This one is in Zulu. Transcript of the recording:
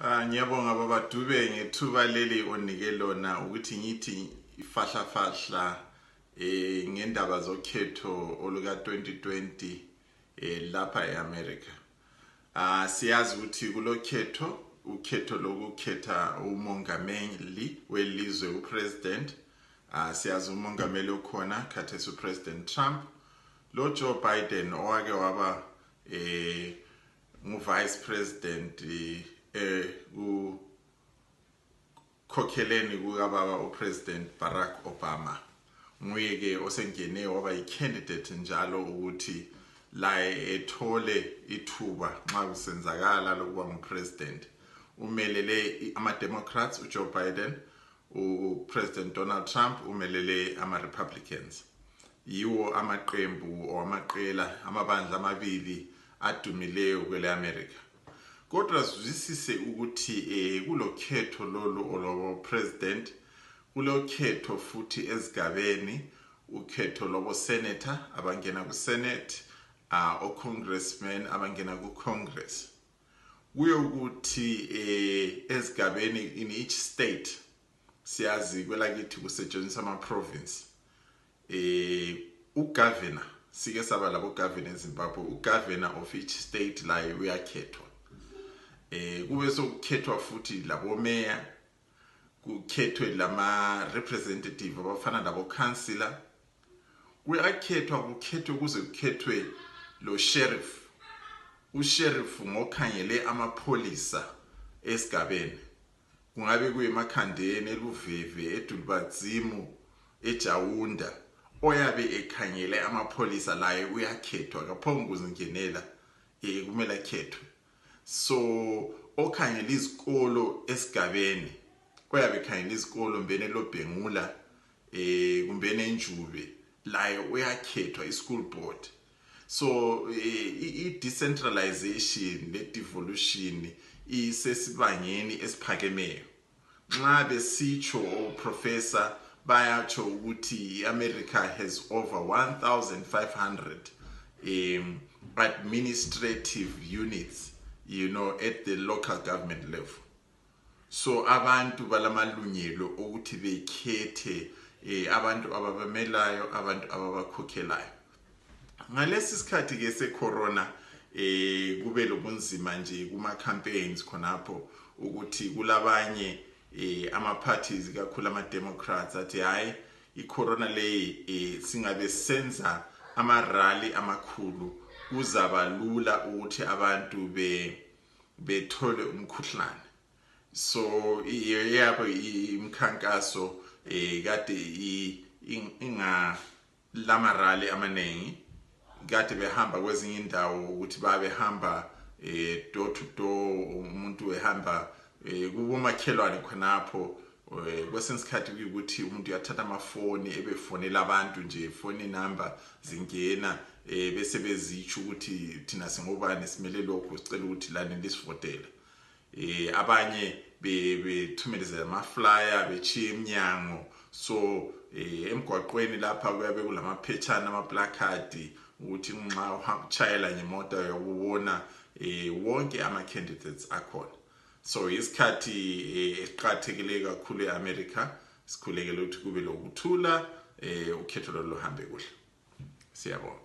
Ngiyabonga baba Dube ngethuba leli onike lona ukuthi ngithi ifahla ngendaba zokhetho oluka 2020 lapha eAmerica. Siyazi ukuthi kulokhetho ukhetho lokukhetha umongameli welizwe upresident. Siyazi umongameli okhona khathesi upresident Trump, lo Joe Biden owake waba vice president ukhokheleni kukababa upresident Barack Obama. Nguye ke osengene waba yi-candidate njalo ukuthi la ethole ithuba nxa kusenzakala lokuba ngupresident. Umelele ama-Democrats uJoe Biden, upresident Donald Trump umelele ama-Republicans. Yiwo amaqembu o amaqela amabandla amabili adumileyo kwele America. Kodwa sizwisise ukuthi kulokhetho lolu olobo president, kulokhetho futhi ezigabeni, ukhetho lobo senator abangena ku Senate, o congressmen abangena ku Congress. Kuyo ukuthi ezigabeni in each state siyazi kwelakithi kusetshenziswa ama province. Ugovernor sike saba labo governor eZimbabwe, ugovernor of each state la uyakhethwa. Kube sokukhethwa futhi labo mayor, kukhethwe lama representative abafana labo councillor. Kuyakhethwa kuze kukhethwe lo sheriff. Usheriff ngokhangele amapholisa esigabeni. Kungabe kuyemakhandeni, eLuveve, eDulubadzimu, eJawunda, oyabe ekhangele amapholisa laye uyakhethwa kaphongo kuzingenela kumele akhethwe. So okhangela izikolo esigabeni, oyabe ekhangela izikolo mbene loBhengula kumbene eNjube, laye uyakhethwa i-school board. So i-decentralization le-devolution isesibangeni esiphakemeyo. Nxa besitsho oprofessor bayatsho ukuthi iAmerica has over 1,500 administrative units, at the local government level. So abantu balamalungelo ukuthi bekhethe abantu ababamelayo, abantu ababakhokhelayo. Ngalesi sikhathi ke secorona kube lobunzima nje kuma campaigns khonapho ukuthi kulabanye ama parties kakhulu ama Democrats athi hayi icorona leyi singabe senza ama rally amakhulu kuzaba lula ukuthi abantu bethole umkhuhlane. So yabo imkhankaso kade inga lama rally amanengi, kade behamba kwezinye indawo ukuthi babehamba door to door, umuntu ehamba kubomakhelwane khonapho. Kwesinye isikhathi ukuthi umuntu uyathatha amafoni ebefonela abantu nje, phone number zingena bese bezitsho ukuthi thina singobani simele lokho sicela ukuthi lani lisivotele. Abanye bethumelezela ama flyer bechiye eminyango. So emgwaqweni lapha kuyabe kulamaphetshana ama placard ukuthi nxa uchayela ngemoto uyabona wonke ama candidates akhona. So isikhathi esiqhathekile kakhulu eAmerica, sikhulekele ukuthi kube lokuthula ukhetho lo luhambe kuhle. Siyabonga.